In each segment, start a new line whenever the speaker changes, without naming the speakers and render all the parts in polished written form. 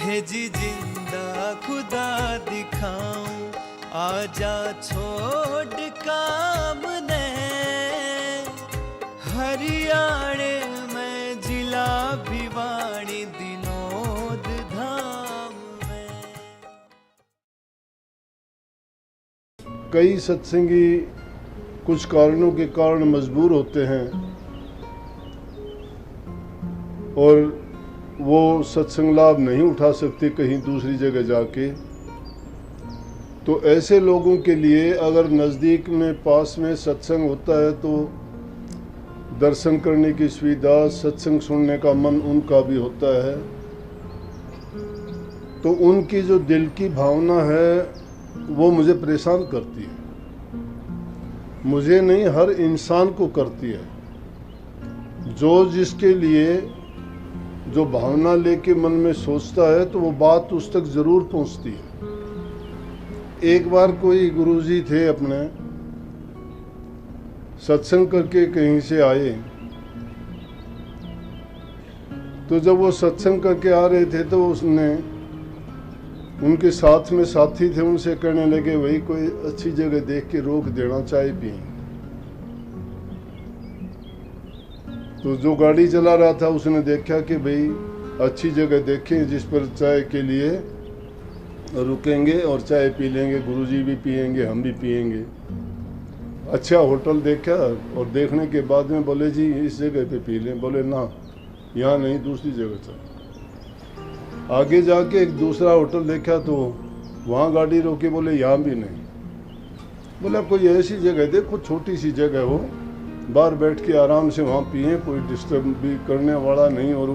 है जी जिंदा खुदा दिखाऊं, आजा छोड़ काम ने हरियाणे में जिला भिवाड़ी दिनोद धाम में।
कई सत्संगी कुछ कारणों के कारण मजबूर होते हैं और वो सत्संग लाभ नहीं उठा सकते कहीं दूसरी जगह जाके। तो ऐसे लोगों के लिए अगर नज़दीक में पास में सत्संग होता है तो दर्शन करने की सुविधा, सत्संग सुनने का मन उनका भी होता है, तो उनकी जो दिल की भावना है वो मुझे परेशान करती है। मुझे नहीं, हर इंसान को करती है। जो जिसके लिए जो भावना लेके मन में सोचता है तो वो बात उस तक जरूर पहुंचती है। एक बार कोई गुरुजी थे अपने, सत्संग करके कहीं से आए, तो जब वो सत्संग करके आ रहे थे तो उसने उनके साथ में साथी थे, उनसे कहने लगे भाई कोई अच्छी जगह देख के रोक देना, चाय पिए। तो जो गाड़ी चला रहा था उसने देखा कि भाई अच्छी जगह देखें जिस पर चाय के लिए रुकेंगे और चाय पी लेंगे, गुरुजी भी पिएंगे, हम भी पिएंगे। अच्छा होटल देखा और देखने के बाद में बोले जी इस जगह पे पी लें। बोले ना, यहाँ नहीं, दूसरी जगह चल। आगे जाके एक दूसरा होटल देखा तो वहाँ गाड़ी रोकी, बोले यहाँ भी नहीं। बोला कोई ऐसी जगह देखो, छोटी सी जगह हो, बाहर बैठ के आराम से वहाँ पिए, कोई डिस्टर्ब भी करने वाला नहीं और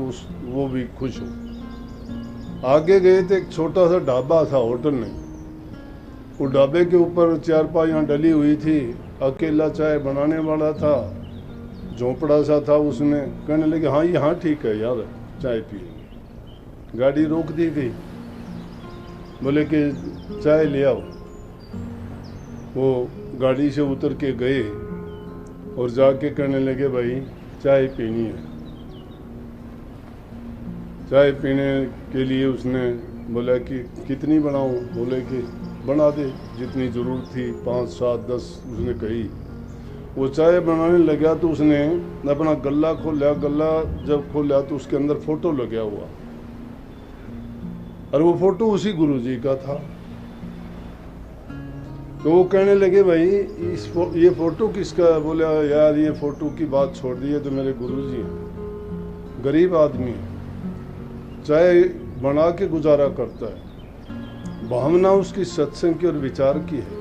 वो भी खुश हो। आगे गए तो एक छोटा सा ढाबा था, होटल नहीं। वो ढाबे के ऊपर चारपाइयाँ डली हुई थी, अकेला चाय बनाने वाला था, झोंपड़ा सा था उसमें। कहने लगे हाँ यहाँ ठीक है यार, चाय पिए। गाड़ी रोक दी गई, बोले कि चाय ले आओ। वो गाड़ी से उतर के गए और जाके कहने लगे भाई चाय पीनी है। चाय पीने के लिए उसने बोला कि कितनी बनाऊं? बोले कि बना दे जितनी ज़रूरत थी, 5, 7, 10 उसने कही। वो चाय बनाने लगा तो उसने अपना गल्ला खोला। गल्ला जब खोला तो उसके अंदर फ़ोटो लगा हुआ, और वो फ़ोटो उसी गुरुजी का था। तो वो कहने लगे भाई ये फ़ोटो किसका है? बोले यार ये फ़ोटो की बात छोड़ दी, तो मेरे गुरुजी हैं, गरीब आदमी है, चाय बना के गुजारा करता है। भावना उसकी सत्संग की और विचार की है।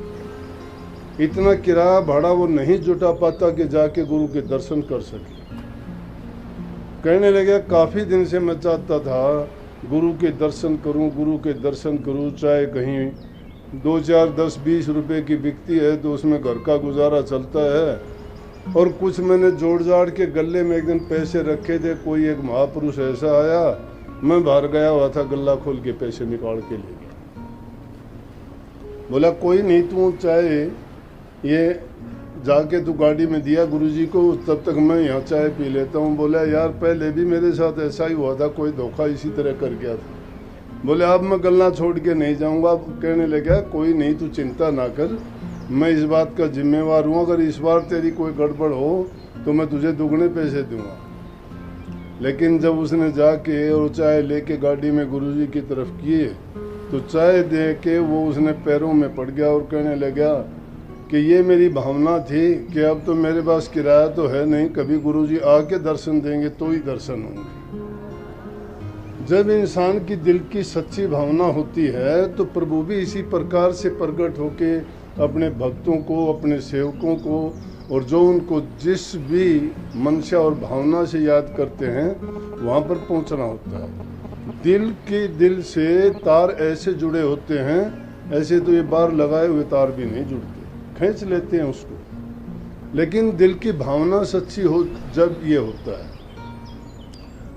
इतना किराया भाड़ा वो नहीं जुटा पाता कि जाके गुरु के दर्शन कर सके। कहने लगे काफ़ी दिन से मैं चाहता था गुरु के दर्शन करूं, गुरु के दर्शन करूं। चाहे कहीं 2, 4, 10, 20 रुपए की बिकती है तो उसमें घर का गुजारा चलता है, और कुछ मैंने जोड़ जाड़ के गले में एक दिन पैसे रखे थे। कोई एक महापुरुष ऐसा आया, मैं बाहर गया हुआ था, गला खोल के पैसे निकाल के ले गया। बोला कोई नहीं, तू चाहे ये जाके तू गाड़ी में दिया गुरुजी को, तब तक मैं यहाँ चाय पी लेता हूँ। बोला यार पहले भी मेरे साथ ऐसा ही हुआ था, कोई धोखा इसी तरह कर गया था। बोले अब मैं गल्ला छोड़ के नहीं जाऊँगा। कहने लगा कोई नहीं, तू चिंता ना कर, मैं इस बात का जिम्मेवार हूँ। अगर इस बार तेरी कोई गड़बड़ हो तो मैं तुझे दुगने पैसे दूंगा। लेकिन जब उसने जाके और चाय लेके गाड़ी में गुरुजी की तरफ किए तो चाय दे के वो उसने पैरों में पड़ गया और कहने लगा कि ये मेरी भावना थी कि अब तो मेरे पास किराया तो है नहीं, कभी गुरुजी आके दर्शन देंगे तो ही दर्शन होंगे। जब इंसान की दिल की सच्ची भावना होती है तो प्रभु भी इसी प्रकार से प्रकट होके अपने भक्तों को, अपने सेवकों को, और जो उनको जिस भी मंशा और भावना से याद करते हैं वहाँ पर पहुँचना होता है। दिल से तार ऐसे जुड़े होते हैं, ऐसे तो ये बार लगाए हुए तार भी नहीं जुड़ते, खींच लेते हैं उसको। लेकिन दिल की भावना सच्ची हो जब ये होता है,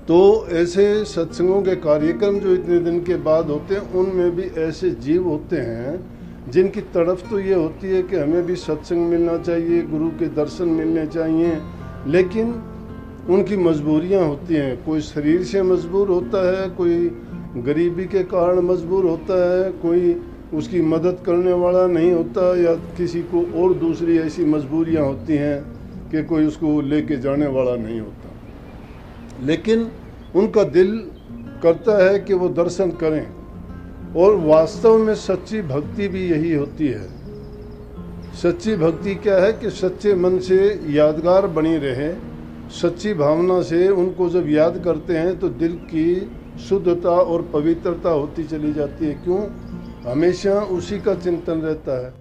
तो ऐसे सत्संगों के कार्यक्रम जो इतने दिन के बाद होते हैं उनमें भी ऐसे जीव होते हैं जिनकी तड़फ तो ये होती है कि हमें भी सत्संग मिलना चाहिए, गुरु के दर्शन मिलने चाहिए, लेकिन उनकी मजबूरियां होती हैं। कोई शरीर से मजबूर होता है, कोई गरीबी के कारण मजबूर होता है, कोई उसकी मदद करने वाला नहीं होता, या किसी को और दूसरी ऐसी मजबूरियां होती हैं कि कोई उसको लेके जाने वाला नहीं होता। लेकिन उनका दिल करता है कि वो दर्शन करें, और वास्तव में सच्ची भक्ति भी यही होती है। सच्ची भक्ति क्या है कि सच्चे मन से यादगार बनी रहे, सच्ची भावना से उनको जब याद करते हैं तो दिल की शुद्धता और पवित्रता होती चली जाती है। क्यों? हमेशा उसी का चिंतन रहता है।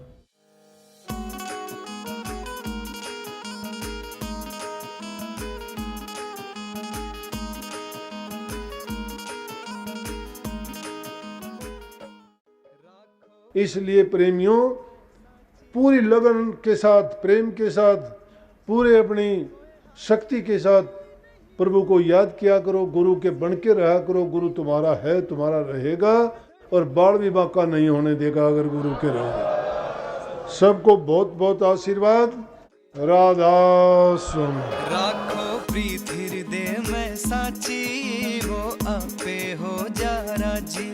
इसलिए प्रेमियों, पूरी लगन के साथ, प्रेम के साथ, पूरे अपनी शक्ति के साथ प्रभु को याद किया करो, गुरु के बन के रहा करो। गुरु तुम्हारा है, तुम्हारा रहेगा, और बाल भी बाका नहीं होने देगा अगर गुरु के रहोगे। सबको बहुत बहुत आशीर्वाद। राधा स्वामी।
राखो प्रीत हृदय में साची, वो आपे हो जा राजी,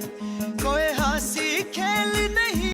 कोई हासी खेल नहीं।